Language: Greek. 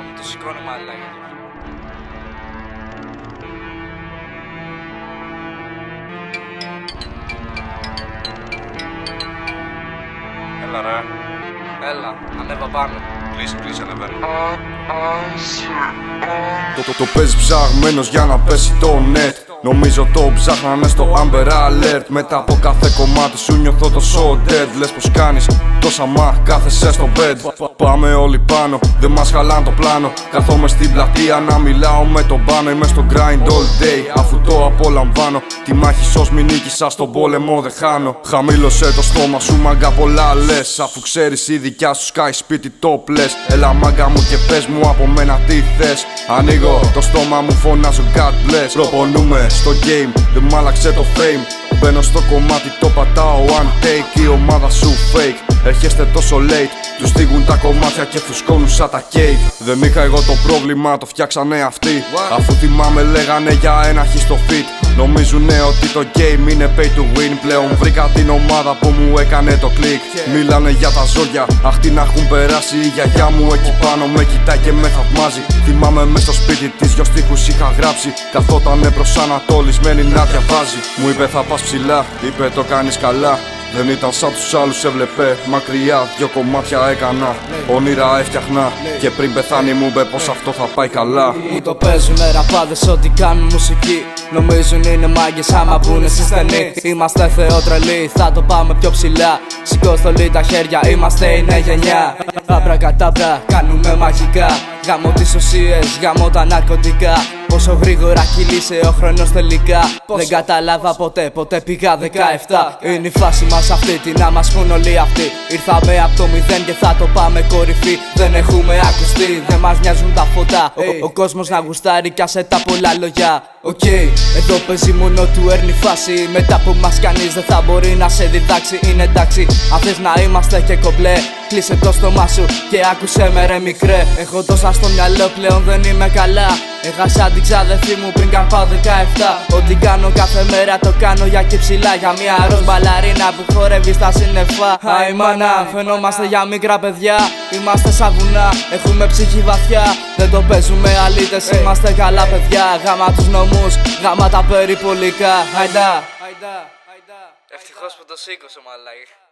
μου το σηκώνω μαλάκα. Έλα ρε. Έλα, ανέβα πάνω. Please ανεβαίνω. Το παίζει ψαγμένος για να πέσει το net. Νομίζω το ψάχνανε στο Amber Alert. Μετά από κάθε κομμάτι σου νιώθω το so dead. Λες πως κάνεις τόσα μα κάθεσαι στο bed. Πάμε όλοι πάνω, δεν μας χαλάνε το πλάνο. Καθόμαι στην πλατεία να μιλάω με τον πάνω. Είμαι στο grind all day αφού το απολαμβάνω. Τη μάχη σως μην νίκησα, στον πόλεμο δεν χάνω. Χαμήλωσε το στόμα σου μάγκα, πολλά λες. Αφού ξέρεις η δικιά σου σκάει σπίτι topless. Έλα μάγκα μου και πες μου από μένα τι θες. Ανοίγω το στόμα μου, φωνάζω God bless. Προπονούμε στο game, δεν μ' άλλαξε το fame. Μπαίνω στο κομμάτι, το πατάω one take. Η ομάδα σου fake, έρχεστε τόσο late. Τους θίγουν τα κομμάτια και φουσκώνουν σαν τα cake. Δεν είχα εγώ το πρόβλημα, το φτιάξανε αυτοί. Αφού θυμάμαι λέγανε για ένα χι στο fit. Νομίζουνε ότι το game είναι pay to win. Πλέον βρήκα την ομάδα που μου έκανε το κλικ. Μιλάνε για τα ζώδια, αχ τι να έχουν περάσει. Η γιαγιά μου εκεί πάνω με κοιτάει και με θαυμάζει. Θυμάμαι μες στο σπίτι της δυο στίχους είχα γράψει. Καθότανε προσανατολισμένη να διαβάζει. Μου είπε θα πας ψηλά, είπε το κάνεις καλά. Δεν ήταν σαν τους άλλους, έβλεπε μακριά. Δυο κομμάτια έκανα, όνειρα έφτιαχνα. Και πριν πεθάνει μου είπε πως αυτό θα πάει καλά. Μου το παίζουνε ραπάδες ότι κάνουν μουσική. Νομίζουν είναι μάγκες άμα μπουνε στη στενή. Είμαστε θεοτρελοί, θα το πάμε πιο ψηλά. Σηκώστολοι τα χέρια, είμαστε η νέα γενιά. Αμπρακατάμπρα, κάνουμε μαγικά. Γάμω τις ουσίες, γάμω τα ναρκωτικά. Πόσο γρήγορα κυλήσε ο χρόνος τελικά. Δεν κατάλαβα ποτέ πήγα 17. Είναι η φάση μας αυτή, τι να μας πουν όλοι αυτοί. Ήρθαμε από το 0 και θα το πάμε κορυφή. Δεν έχουμε ακουστεί, δεν μας νοιάζουν τα φώτα. Ο κόσμος να γουστάρει κι άσε τα πολλά λόγια. Οκ, εδώ παίζει μόνο του έρνει φάση. Μετά που μας κανείς δεν θα μπορεί να σε διδάξει. Είναι εντάξει, αν θες να είμαστε και κομπλέ, κλείσε το στόμα σου και άκουσε με ρε μικρέ. Έχω τόσα στο μυαλό πλέον δεν είμαι καλά. Έχασα την ξαδερφή μου πριν καν πάω 17. Ό,τι κάνω κάθε μέρα το κάνω για και ψηλά. Για μια ροζ μπαλαρίνα που χορεύει στα σύννεφα. Αϊ μάνα, φαινόμαστε για μικρά παιδιά. Είμαστε σαν βουνά, έχουμε ψυχή βαθιά. Δεν το παίζουμε αλήτες, είμαστε καλά παιδιά. Γάμα τους νομούς, γάμα τα περιπολικά. Αϊντά. Ευτυχώς που το σήκωσε μαλάκι.